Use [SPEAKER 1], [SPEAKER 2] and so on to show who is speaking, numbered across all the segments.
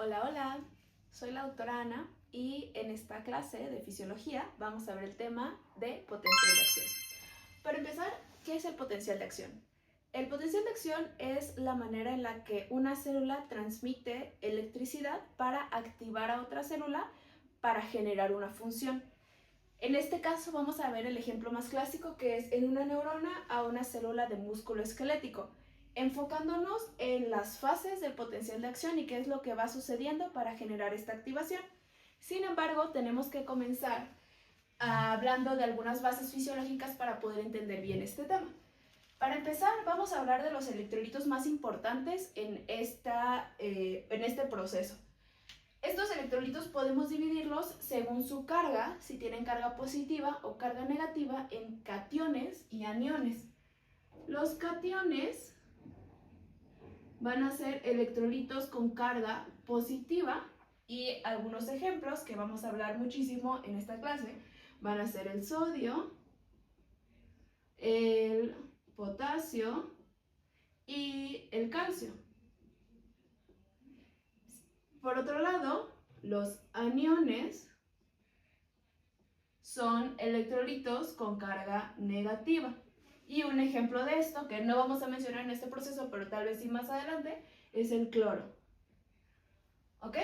[SPEAKER 1] Hola, hola, soy la doctora Ana y en esta clase de fisiología vamos a ver el tema de potencial de acción. Para empezar, ¿qué es el potencial de acción? El potencial de acción es la manera en la que una célula transmite electricidad para activar a otra célula para generar una función. En este caso vamos a ver el ejemplo más clásico, que es en una neurona a una célula de músculo esquelético, enfocándonos en las fases del potencial de acción y qué es lo que va sucediendo para generar esta activación. Sin embargo, tenemos que comenzar hablando de algunas bases fisiológicas para poder entender bien este tema. Para empezar, vamos a hablar de los electrolitos más importantes en este proceso. Estos electrolitos podemos dividirlos según su carga, si tienen carga positiva o carga negativa, en cationes y aniones. Los cationes van a ser electrolitos con carga positiva y algunos ejemplos que vamos a hablar muchísimo en esta clase van a ser el sodio, el potasio y el calcio. Por otro lado, los aniones son electrolitos con carga negativa. Y un ejemplo de esto, que no vamos a mencionar en este proceso, pero tal vez sí más adelante, es el cloro. ¿Ok?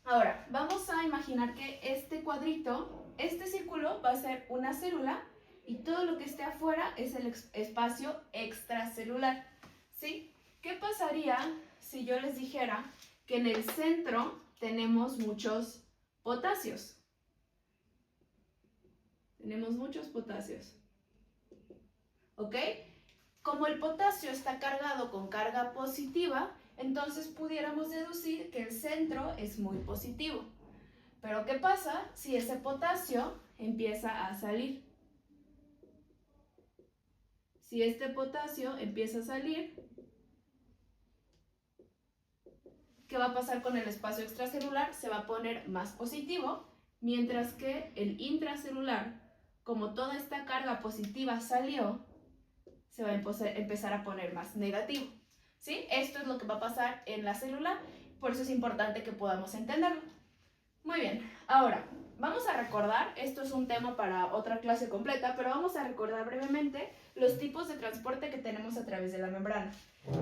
[SPEAKER 1] Ahora, vamos a imaginar que este cuadrito, este círculo va a ser una célula y todo lo que esté afuera es el espacio extracelular. ¿Sí? ¿Qué pasaría si yo les dijera que en el centro tenemos muchos potasios? Tenemos muchos potasios. ¿Ok? Como el potasio está cargado con carga positiva, entonces pudiéramos deducir que el centro es muy positivo. Pero ¿qué pasa si ese potasio empieza a salir? Si este potasio empieza a salir, ¿qué va a pasar con el espacio extracelular? Se va a poner más positivo, mientras que el intracelular, como toda esta carga positiva salió, se va a empezar a poner más negativo. ¿Sí? Esto es lo que va a pasar en la célula, por eso es importante que podamos entenderlo. Muy bien, ahora vamos a recordar, esto es un tema para otra clase completa, pero vamos a recordar brevemente los tipos de transporte que tenemos a través de la membrana.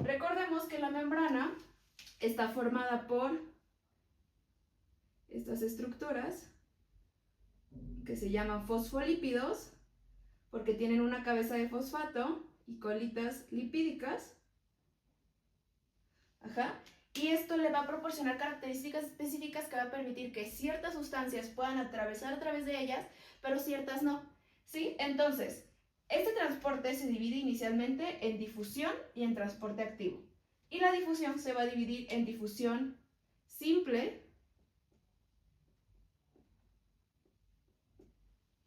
[SPEAKER 1] Recordemos que la membrana está formada por estas estructuras que se llaman fosfolípidos, porque tienen una cabeza de fosfato y colitas lipídicas. Y esto le va a proporcionar características específicas que va a permitir que ciertas sustancias puedan atravesar a través de ellas, pero ciertas no. ¿Sí? Entonces, este transporte se divide inicialmente en difusión y en transporte activo. Y la difusión se va a dividir en difusión simple.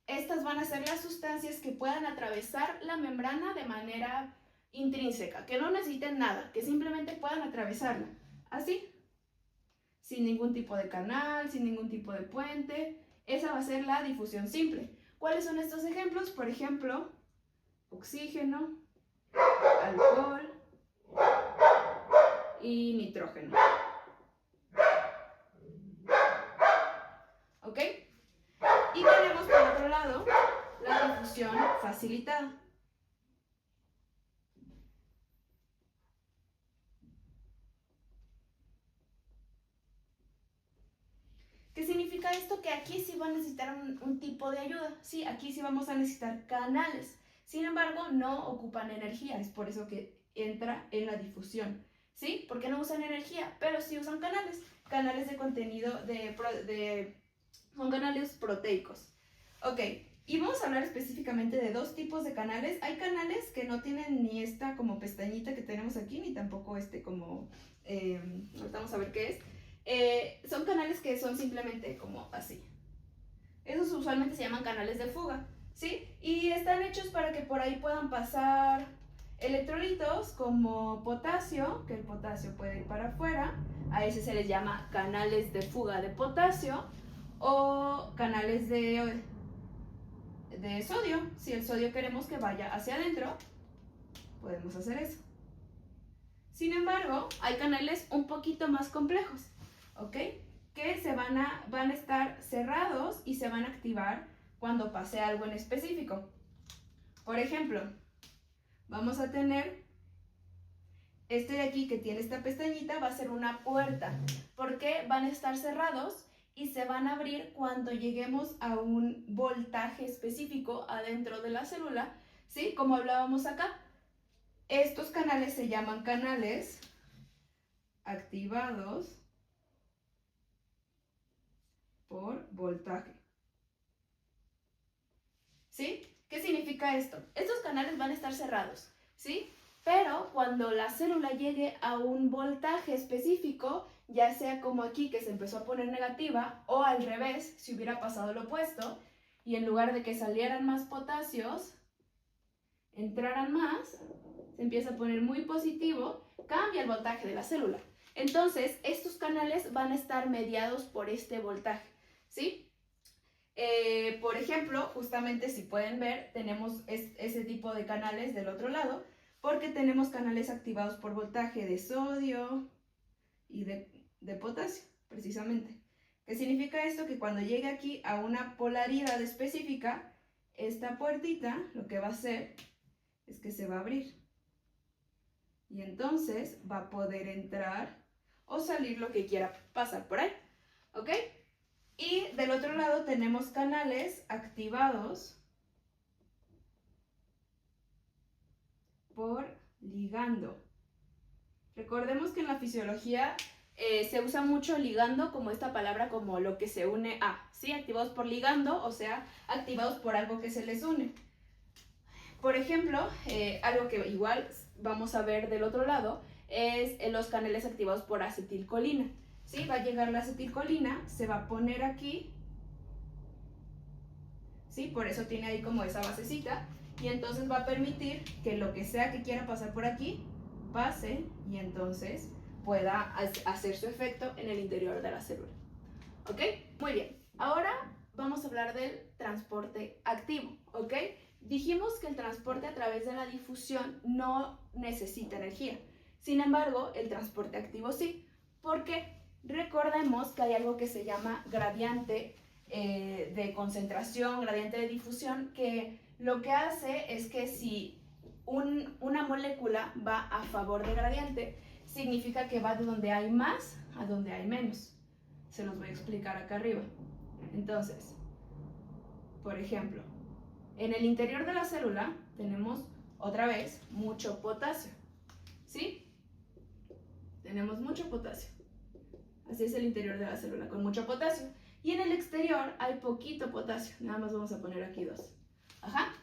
[SPEAKER 1] Estas van a ser las sustancias que puedan atravesar la membrana de manera intrínseca, que no necesiten nada, que simplemente puedan atravesarla. Así, sin ningún tipo de canal, sin ningún tipo de puente. Esa va a ser la difusión simple. ¿Cuáles son estos ejemplos? Por ejemplo, oxígeno, alcohol y nitrógeno. ¿Ok? Y tenemos por otro lado la difusión facilitada. ¿Qué significa esto? Que aquí sí va a necesitar un tipo de ayuda. Sí, aquí sí vamos a necesitar canales. Sin embargo, no ocupan energía. Es por eso que entra en la difusión. ¿Sí? Porque no usan energía, pero sí usan canales. Canales de contenido son canales proteicos. Ok, y vamos a hablar específicamente de dos tipos de canales. Hay canales que no tienen ni esta como pestañita que tenemos aquí, ni tampoco este como... ahorita vamos a ver qué es. Son canales que son simplemente como así. Esos usualmente se llaman canales de fuga, ¿sí? Y están hechos para que por ahí puedan pasar electrolitos como potasio, que el potasio puede ir para afuera. A ese se les llama canales de fuga de potasio o canales de sodio. Si el sodio queremos que vaya hacia adentro, podemos hacer eso. Sin embargo, hay canales un poquito más complejos. ¿ok? Que van a estar cerrados y se van a activar cuando pase algo en específico. Por ejemplo, vamos a tener este de aquí que tiene esta pestañita, va a ser una puerta, porque van a estar cerrados y se van a abrir cuando lleguemos a un voltaje específico adentro de la célula, ¿sí? Como hablábamos acá. Estos canales se llaman canales activados por voltaje. ¿Sí? ¿Qué significa esto? Estos canales van a estar cerrados, ¿sí? Pero cuando la célula llegue a un voltaje específico, ya sea como aquí que se empezó a poner negativa, o al revés, si hubiera pasado lo opuesto, y en lugar de que salieran más potasios, entraran más, se empieza a poner muy positivo, cambia el voltaje de la célula. Entonces, estos canales van a estar mediados por este voltaje, ¿sí? Por ejemplo, justamente si pueden ver, tenemos ese tipo de canales del otro lado, porque tenemos canales activados por voltaje de sodio y de potasio, precisamente. ¿Qué significa esto? Que cuando llegue aquí a una polaridad específica, esta puertita lo que va a hacer es que se va a abrir. Y entonces va a poder entrar o salir lo que quiera pasar por ahí. ¿Ok? Y del otro lado tenemos canales activados por ligando. Recordemos que en la fisiología se usa mucho ligando como esta palabra como lo que se une a, ¿sí? Activados por ligando, o sea, activados por algo que se les une. Por ejemplo, algo que igual vamos a ver del otro lado es los canales activados por acetilcolina. ¿Sí? Va a llegar la acetilcolina, se va a poner aquí, ¿sí? Por eso tiene ahí como esa basecita, y entonces va a permitir que lo que sea que quiera pasar por aquí, pase y entonces pueda hacer su efecto en el interior de la célula. ¿Ok? Muy bien. Ahora vamos a hablar del transporte activo, ¿ok? Dijimos que el transporte a través de la difusión no necesita energía. Sin embargo, el transporte activo sí. ¿Por qué? Recordemos que hay algo que se llama gradiente de concentración, gradiente de difusión, que lo que hace es que si una molécula va a favor de gradiente, significa que va de donde hay más a donde hay menos. Se los voy a explicar acá arriba. Entonces, por ejemplo, en el interior de la célula tenemos otra vez mucho potasio, ¿sí? Tenemos mucho potasio. Así es el interior de la célula, con mucho potasio. Y en el exterior hay poquito potasio. Nada más vamos a poner aquí 2. Ajá.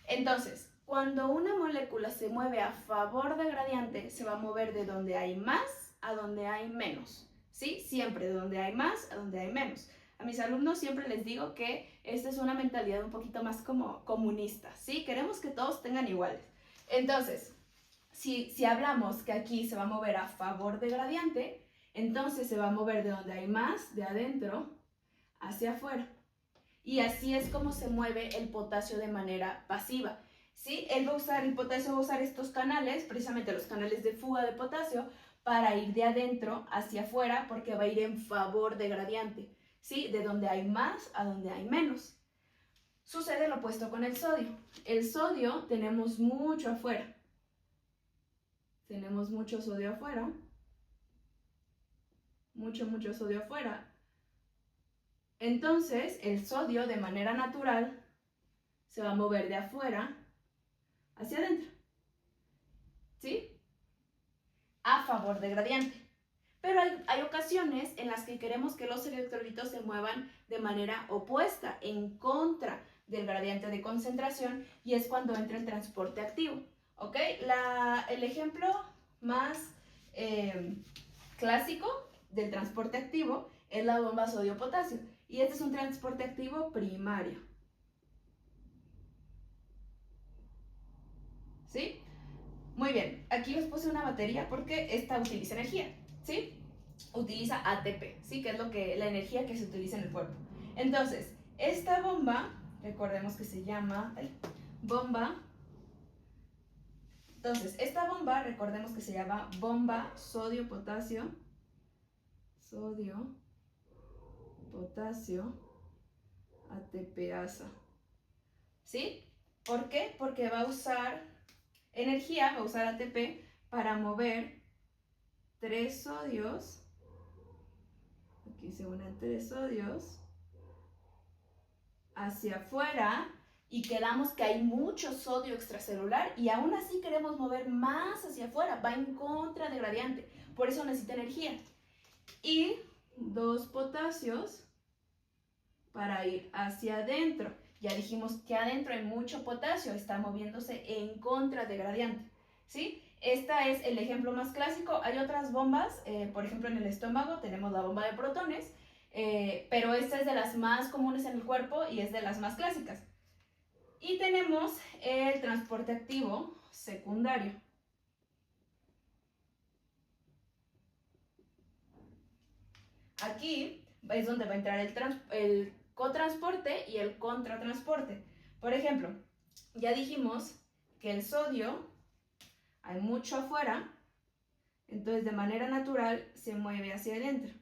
[SPEAKER 1] Entonces, cuando una molécula se mueve a favor del gradiente, se va a mover de donde hay más a donde hay menos. ¿Sí? Siempre de donde hay más a donde hay menos. A mis alumnos siempre les digo que esta es una mentalidad un poquito más como comunista, ¿sí? Queremos que todos tengan iguales. Entonces, si hablamos que aquí se va a mover a favor de gradiente, entonces se va a mover de donde hay más, de adentro, hacia afuera. Y así es como se mueve el potasio de manera pasiva. ¿Sí? El potasio va a usar estos canales, precisamente los canales de fuga de potasio, para ir de adentro hacia afuera, porque va a ir en favor de gradiente, ¿sí? De donde hay más a donde hay menos. Sucede lo opuesto con el sodio. El sodio tenemos mucho afuera. Tenemos mucho sodio afuera. Mucho sodio afuera. Entonces, el sodio de manera natural se va a mover de afuera hacia adentro, ¿sí? A favor de gradiente. Pero hay ocasiones en las que queremos que los electrolitos se muevan de manera opuesta, en contra del gradiente de concentración, y es cuando entra el transporte activo, ¿ok? El ejemplo más clásico del transporte activo es la bomba sodio-potasio, y este es un transporte activo primario. ¿Sí? Muy bien, aquí les puse una batería porque esta utiliza energía, ¿sí? Utiliza ATP, ¿sí? Que es la energía que se utiliza en el cuerpo. Entonces, esta bomba, recordemos que se llama bomba. Entonces, esta bomba, recordemos que se llama bomba sodio-potasio. sodio, potasio, ATPasa. ¿Sí? ¿Por qué? Porque va a usar energía, va a usar ATP para mover 3 sodios, aquí se unen 3 sodios, hacia afuera, y quedamos que hay mucho sodio extracelular y aún así queremos mover más hacia afuera, va en contra de gradiente, por eso necesita energía. Y 2 potasios para ir hacia adentro. Ya dijimos que adentro hay mucho potasio, está moviéndose en contra de gradiente, ¿sí? Este es el ejemplo más clásico. Hay otras bombas, por ejemplo en el estómago tenemos la bomba de protones, pero esta es de las más comunes en el cuerpo y es de las más clásicas. Y tenemos el transporte activo secundario. Aquí es donde va a entrar el cotransporte y el contratransporte. Por ejemplo, ya dijimos que el sodio hay mucho afuera, entonces de manera natural se mueve hacia adentro,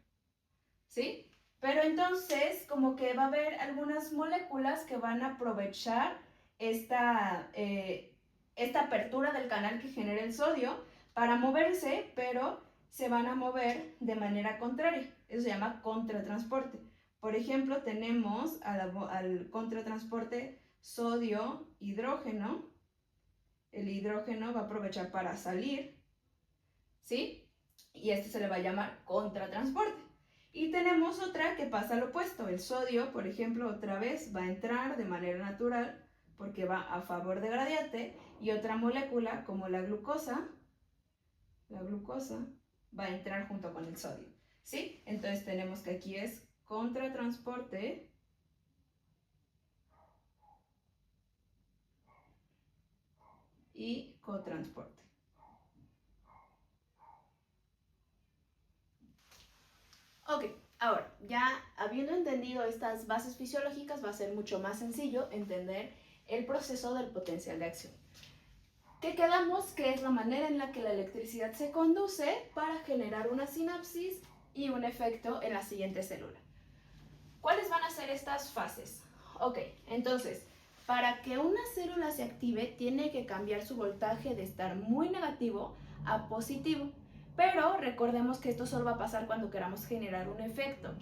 [SPEAKER 1] ¿sí? Pero entonces como que va a haber algunas moléculas que van a aprovechar esta apertura del canal que genera el sodio para moverse, pero se van a mover de manera contraria. Eso se llama contratransporte. Por ejemplo, tenemos al contratransporte sodio-hidrógeno. El hidrógeno va a aprovechar para salir, ¿sí? Y este se le va a llamar contratransporte. Y tenemos otra que pasa al opuesto. El sodio, por ejemplo, otra vez va a entrar de manera natural porque va a favor de gradiente, y otra molécula como la glucosa va a entrar junto con el sodio, ¿sí? Entonces tenemos que aquí es contratransporte y cotransporte. Ok, ahora, ya habiendo entendido estas bases fisiológicas, va a ser mucho más sencillo entender el proceso del potencial de acción. Que quedamos que es la manera en la que la electricidad se conduce para generar una sinapsis y un efecto en la siguiente célula. ¿Cuáles van a ser estas fases? Ok, entonces, para que una célula se active, tiene que cambiar su voltaje de estar muy negativo a positivo. Pero recordemos que esto solo va a pasar cuando queramos generar un efecto.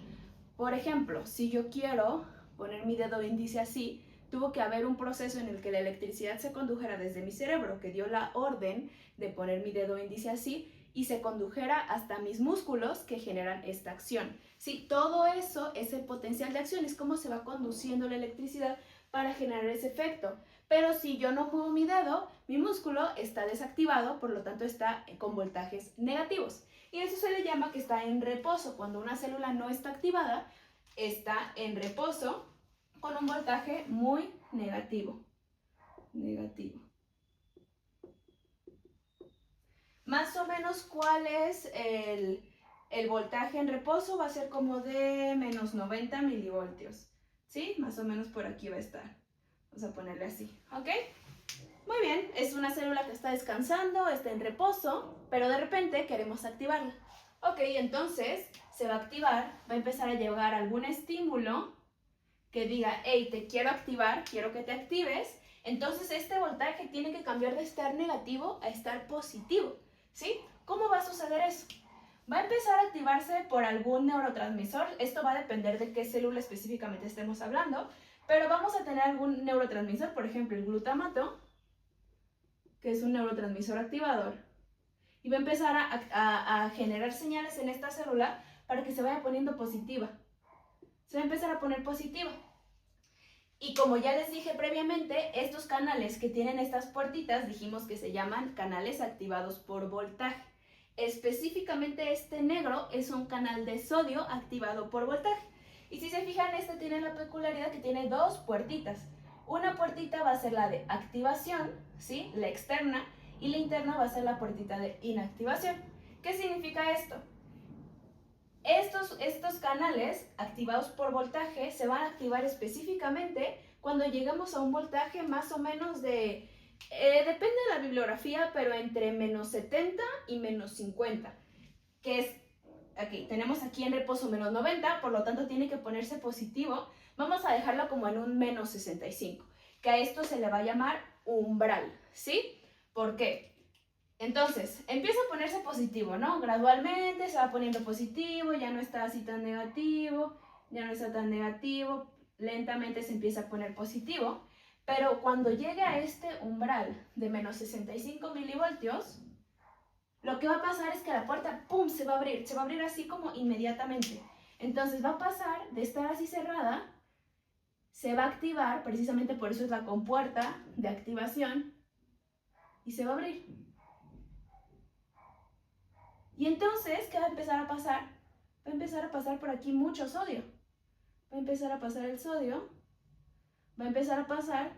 [SPEAKER 1] Por ejemplo, si yo quiero poner mi dedo índice así, tuvo que haber un proceso en el que la electricidad se condujera desde mi cerebro, que dio la orden de poner mi dedo índice así, y se condujera hasta mis músculos que generan esta acción. Sí, todo eso es el potencial de acción, es cómo se va conduciendo la electricidad para generar ese efecto. Pero si yo no muevo mi dedo, mi músculo está desactivado, por lo tanto está con voltajes negativos. Y eso se le llama que está en reposo. Cuando una célula no está activada, está en reposo con un voltaje muy negativo. Más o menos, ¿cuál es el voltaje en reposo? Va a ser como de menos 90 milivoltios. ¿Sí? Más o menos por aquí va a estar. Vamos a ponerle así, ¿ok? Muy bien, es una célula que está descansando, está en reposo, pero de repente queremos activarla. Ok, entonces se va a activar, va a empezar a llegar algún estímulo que diga, hey, te quiero activar, quiero que te actives. Entonces este voltaje tiene que cambiar de estar negativo a estar positivo, ¿sí? ¿Cómo va a suceder eso? Va a empezar a activarse por algún neurotransmisor. Esto va a depender de qué célula específicamente estemos hablando, pero vamos a tener algún neurotransmisor, por ejemplo el glutamato, que es un neurotransmisor activador, y va a empezar a generar señales en esta célula para que se vaya poniendo positiva. Se va a empezar a poner positiva. Y como ya les dije previamente, estos canales que tienen estas puertitas, dijimos que se llaman canales activados por voltaje. Específicamente este negro es un canal de sodio activado por voltaje. Y si se fijan, este tiene la peculiaridad que tiene dos puertitas. Una puertita va a ser la de activación, ¿sí? La externa, y la interna va a ser la puertita de inactivación. ¿Qué significa esto? Estos canales activados por voltaje se van a activar específicamente cuando llegamos a un voltaje más o menos de, depende de la bibliografía, pero entre menos 70 y menos 50, que es aquí, tenemos aquí en reposo menos 90, por lo tanto tiene que ponerse positivo. Vamos a dejarlo como en un menos 65, que a esto se le va a llamar umbral, ¿sí? ¿Por qué? Entonces, empieza a ponerse positivo, ¿no? Gradualmente se va poniendo positivo, ya no está así tan negativo, ya no está tan negativo, lentamente se empieza a poner positivo, pero cuando llegue a este umbral de menos 65 milivoltios, lo que va a pasar es que la puerta, ¡pum!, se va a abrir así como inmediatamente. Entonces va a pasar de estar así cerrada, se va a activar, precisamente por eso es la compuerta de activación, y se va a abrir. Y entonces, ¿qué va a empezar a pasar? Va a empezar a pasar por aquí mucho sodio. Va a empezar a pasar el sodio, va a empezar a pasar,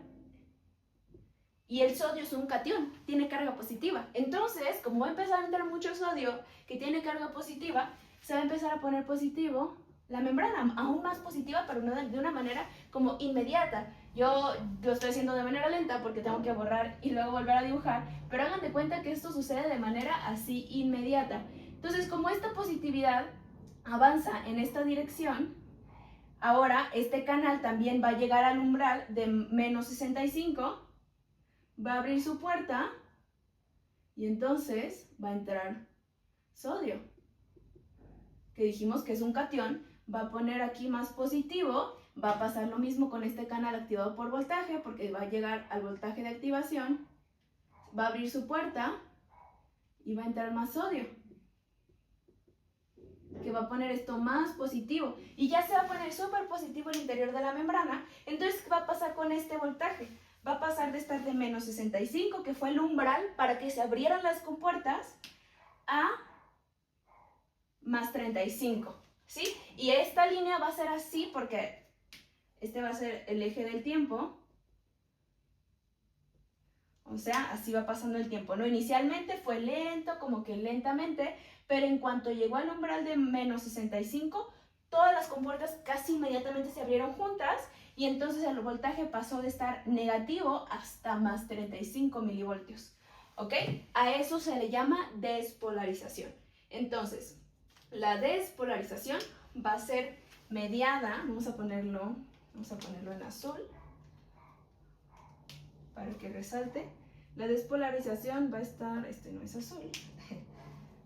[SPEAKER 1] y el sodio es un catión, tiene carga positiva. Entonces, como va a empezar a entrar mucho sodio que tiene carga positiva, se va a empezar a poner positivo la membrana, aún más positiva, pero no de una manera como inmediata. Yo lo estoy haciendo de manera lenta porque tengo que borrar y luego volver a dibujar, pero hagan de cuenta que esto sucede de manera así inmediata. Entonces, como esta positividad avanza en esta dirección, ahora este canal también va a llegar al umbral de menos 65, va a abrir su puerta y entonces va a entrar sodio, que dijimos que es un catión, va a poner aquí más positivo, va a pasar lo mismo con este canal activado por voltaje, porque va a llegar al voltaje de activación, va a abrir su puerta y va a entrar más sodio, que va a poner esto más positivo, y ya se va a poner súper positivo el interior de la membrana. Entonces, ¿qué va a pasar con este voltaje? Va a pasar de estar de menos 65, que fue el umbral para que se abrieran las compuertas, a más 35, ¿sí? Y esta línea va a ser así porque este va a ser el eje del tiempo. O sea, así va pasando el tiempo, ¿no? Inicialmente fue lento, como que lentamente, pero en cuanto llegó al umbral de menos 65, todas las compuertas casi inmediatamente se abrieron juntas y entonces el voltaje pasó de estar negativo hasta más 35 milivoltios, ¿ok? A eso se le llama despolarización. Entonces, la despolarización va a ser mediada, vamos a ponerlo en azul para que resalte. La despolarización va a estar, este no es azul,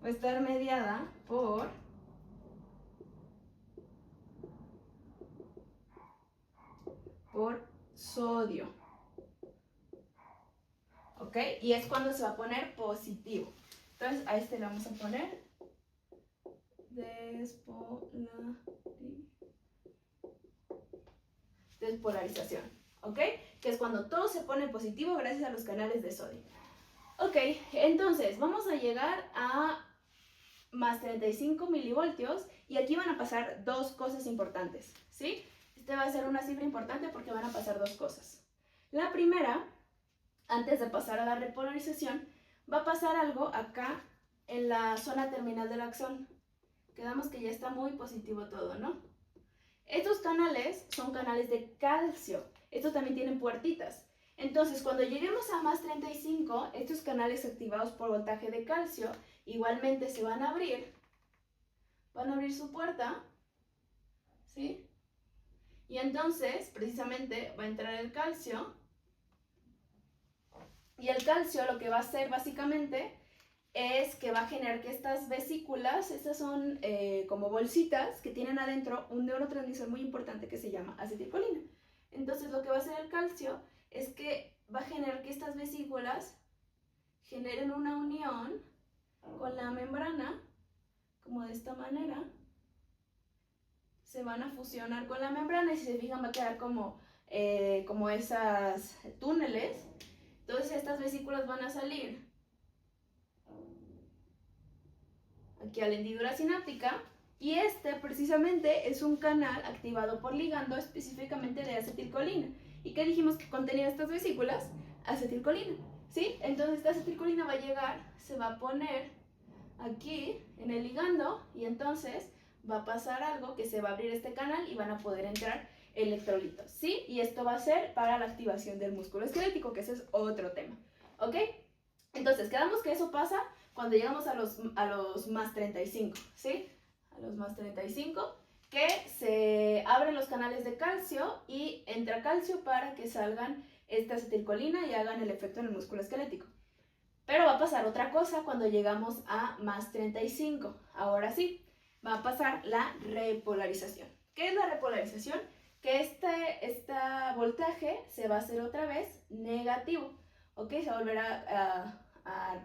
[SPEAKER 1] va a estar mediada por sodio, ¿ok? Y es cuando se va a poner positivo. Entonces a este le vamos a poner despolarización, ¿ok? Que es cuando todo se pone positivo gracias a los canales de sodio. Ok, entonces vamos a llegar a más 35 milivoltios y aquí van a pasar dos cosas importantes, ¿sí? Este va a ser una cifra importante porque van a pasar dos cosas. La primera, antes de pasar a la repolarización, va a pasar algo acá en la zona terminal del axón. Quedamos que ya está muy positivo todo, ¿no? Estos canales son canales de calcio. Estos también tienen puertitas. Entonces, cuando lleguemos a más 35, estos canales activados por voltaje de calcio igualmente se van a abrir su puerta, ¿sí? Y entonces, precisamente, va a entrar el calcio. Y el calcio lo que va a hacer básicamente es que va a generar que estas vesículas, estas son como bolsitas que tienen adentro un neurotransmisor muy importante que se llama acetilcolina. Entonces lo que va a hacer el calcio es que va a generar que estas vesículas generen una unión con la membrana, como de esta manera. Se van a fusionar con la membrana y si se fijan va a quedar como esas túneles. Entonces estas vesículas van a salir aquí a la hendidura sináptica y este precisamente es un canal activado por ligando específicamente de acetilcolina. ¿Y qué dijimos que contenía estas vesículas? Acetilcolina, ¿sí? Entonces esta acetilcolina va a llegar, se va a poner aquí en el ligando y entonces va a pasar algo que se va a abrir este canal y van a poder entrar electrolitos, ¿sí? Y esto va a ser para la activación del músculo esquelético, que ese es otro tema, ¿ok? Entonces, quedamos que eso pasa cuando llegamos a los más 35, ¿sí? a los más 35, que se abren los canales de calcio y entra calcio para que salgan esta acetilcolina y hagan el efecto en el músculo esquelético. Pero va a pasar otra cosa cuando llegamos a más 35. Ahora sí, va a pasar la repolarización. ¿Qué es la repolarización? Que este voltaje se va a hacer otra vez negativo. ¿Ok? Se va a volver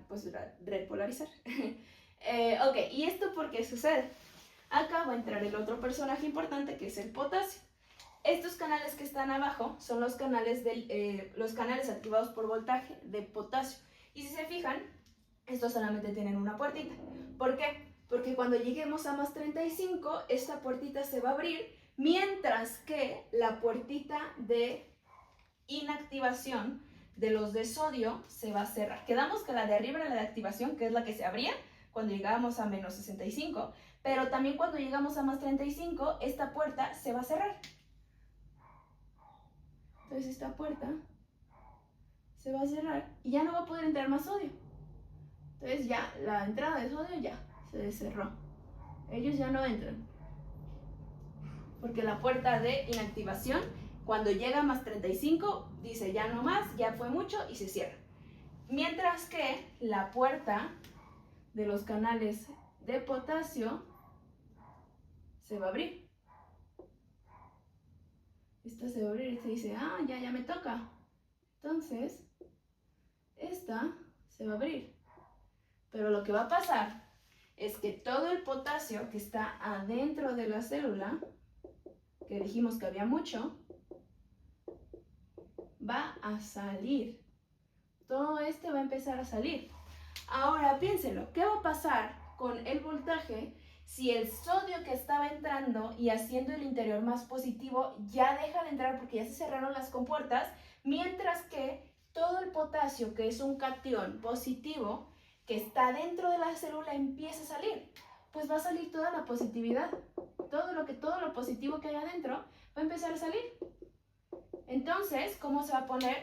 [SPEAKER 1] pues, repolarizar. Ok, ¿y esto por qué sucede? Acá va a entrar el otro personaje importante, que es el potasio. Estos canales que están abajo son los canales activados por voltaje de potasio. Y si se fijan, estos solamente tienen una puertita. ¿Por qué? Porque cuando lleguemos a más 35, esta puertita se va a abrir, mientras que la puertita de inactivación de los de sodio se va a cerrar. Quedamos que la de arriba era la de activación, que es la que se abría cuando llegábamos a menos 65, pero también cuando llegamos a más 35, esta puerta se va a cerrar. Entonces esta puerta se va a cerrar y ya no va a poder entrar más sodio. Entonces ya la entrada de sodio ya se cerró. Ellos ya no entran. Porque la puerta de inactivación, cuando llega a más 35, dice ya no más, ya fue mucho y se cierra. Mientras que la puerta de los canales de potasio se va a abrir. Esta se va a abrir y se dice, ah, ya me toca. Entonces, esta se va a abrir. Pero lo que va a pasar es que todo el potasio que está adentro de la célula, que dijimos que había mucho, va a salir. Todo este va a empezar a salir. Ahora piénsenlo, ¿qué va a pasar con el voltaje si el sodio que estaba entrando y haciendo el interior más positivo ya deja de entrar porque ya se cerraron las compuertas, mientras que todo el potasio, que es un catión positivo, que está dentro de la célula, empieza a salir? Pues va a salir toda la positividad. Todo lo positivo que hay adentro va a empezar a salir. Entonces, ¿cómo se va a poner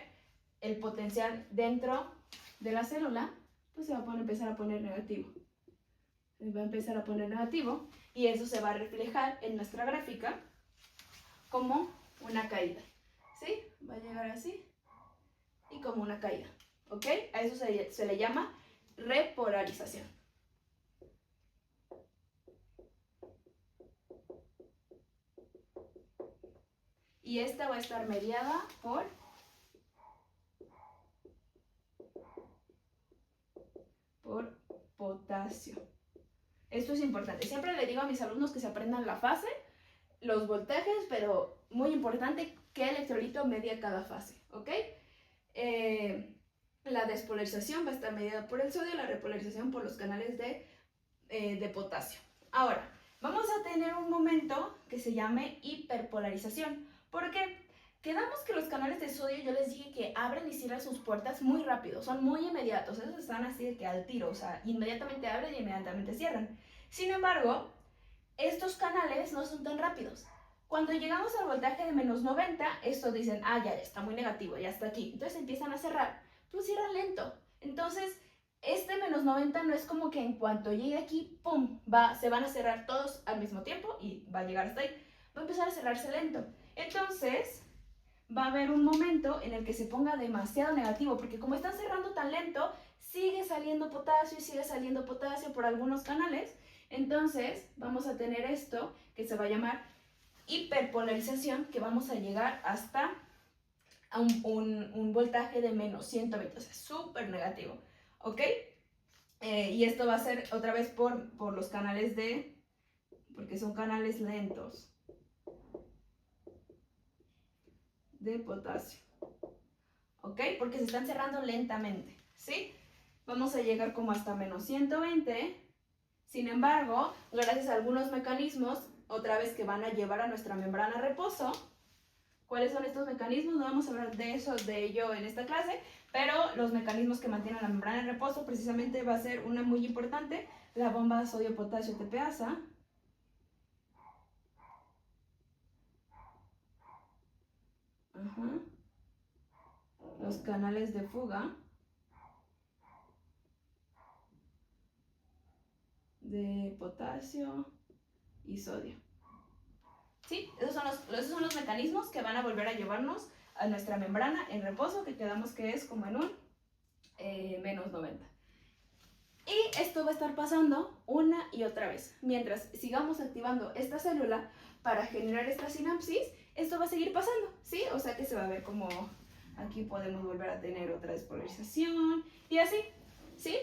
[SPEAKER 1] el potencial dentro de la célula? Pues se va a empezar a poner negativo. Se va a empezar a poner negativo y eso se va a reflejar en nuestra gráfica como una caída. ¿Sí? Va a llegar así y como una caída. ¿Ok? A eso se le llama repolarización. Y esta va a estar mediada por potasio. Esto es importante. Siempre le digo a mis alumnos que se aprendan la fase, los voltajes, pero muy importante qué electrolito media cada fase, ¿ok? La despolarización va a estar mediada por el sodio, la repolarización por los canales de potasio. Ahora, vamos a tener un momento que se llame hiperpolarización. ¿Por qué? Quedamos que los canales de sodio, yo les dije que abren y cierran sus puertas muy rápido, son muy inmediatos, esos están así de que al tiro, o sea, inmediatamente abren y inmediatamente cierran. Sin embargo, estos canales no son tan rápidos. Cuando llegamos al voltaje de menos 90, estos dicen, ah, ya está muy negativo, ya está aquí. Entonces empiezan a cerrar, pero cierran lento. Entonces, este menos 90 no es como que en cuanto llegue aquí, ¡pum!, se van a cerrar todos al mismo tiempo y va a llegar hasta ahí. Va a empezar a cerrarse lento. Entonces, va a haber un momento en el que se ponga demasiado negativo, porque como están cerrando tan lento, sigue saliendo potasio y sigue saliendo potasio por algunos canales. Entonces vamos a tener esto que se va a llamar hiperpolarización, que vamos a llegar hasta a un voltaje de menos 120, o sea, súper negativo, ¿ok? Y esto va a ser otra vez por los canales porque son canales lentos de potasio, ¿ok? Porque se están cerrando lentamente, ¿sí? Vamos a llegar como hasta menos 120. Sin embargo, gracias a algunos mecanismos, otra vez que van a llevar a nuestra membrana a reposo. ¿Cuáles son estos mecanismos? No vamos a hablar de ello en esta clase, pero los mecanismos que mantienen la membrana en reposo precisamente va a ser una muy importante, la bomba sodio-potasio TPasa. Los canales de fuga de potasio y sodio. ¿Sí? Esos son los mecanismos que van a volver a llevarnos a nuestra membrana en reposo, que quedamos que es como en un menos 90. Y esto va a estar pasando una y otra vez. Mientras sigamos activando esta célula para generar esta sinapsis, esto va a seguir pasando, ¿sí? O sea que se va a ver como aquí podemos volver a tener otra despolarización y así, ¿sí?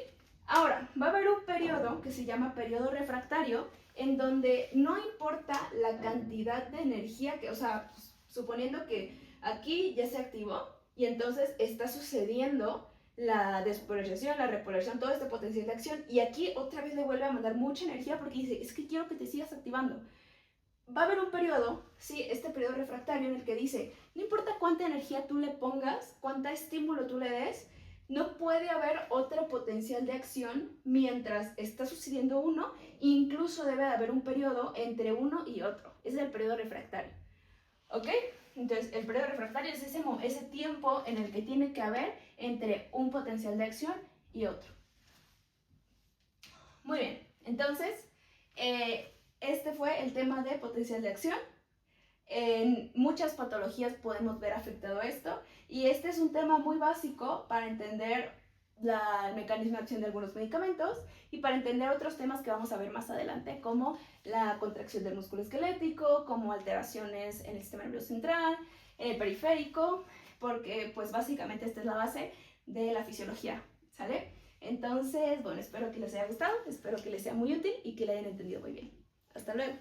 [SPEAKER 1] Ahora, va a haber un periodo que se llama periodo refractario, en donde no importa la cantidad de energía que, o sea, suponiendo que aquí ya se activó y entonces está sucediendo la despolarización, la repolarización, todo este potencial de acción, y aquí otra vez le vuelve a mandar mucha energía porque dice, es que quiero que te sigas activando. Va a haber un periodo, sí, este periodo refractario en el que dice, no importa cuánta energía tú le pongas, cuánta estímulo tú le des, no puede haber otro potencial de acción mientras está sucediendo uno, incluso debe de haber un periodo entre uno y otro. Ese es el periodo refractario. ¿Ok? Entonces, el periodo refractario es ese tiempo en el que tiene que haber entre un potencial de acción y otro. Muy bien, entonces, este fue el tema de potencial de acción. En muchas patologías podemos ver afectado esto, y este es un tema muy básico para entender el mecanismo de acción de algunos medicamentos y para entender otros temas que vamos a ver más adelante, como la contracción del músculo esquelético, como alteraciones en el sistema nervioso central, en el periférico, porque pues básicamente esta es la base de la fisiología, ¿sale? Entonces, bueno, espero que les haya gustado, espero que les sea muy útil y que la hayan entendido muy bien. Hasta luego.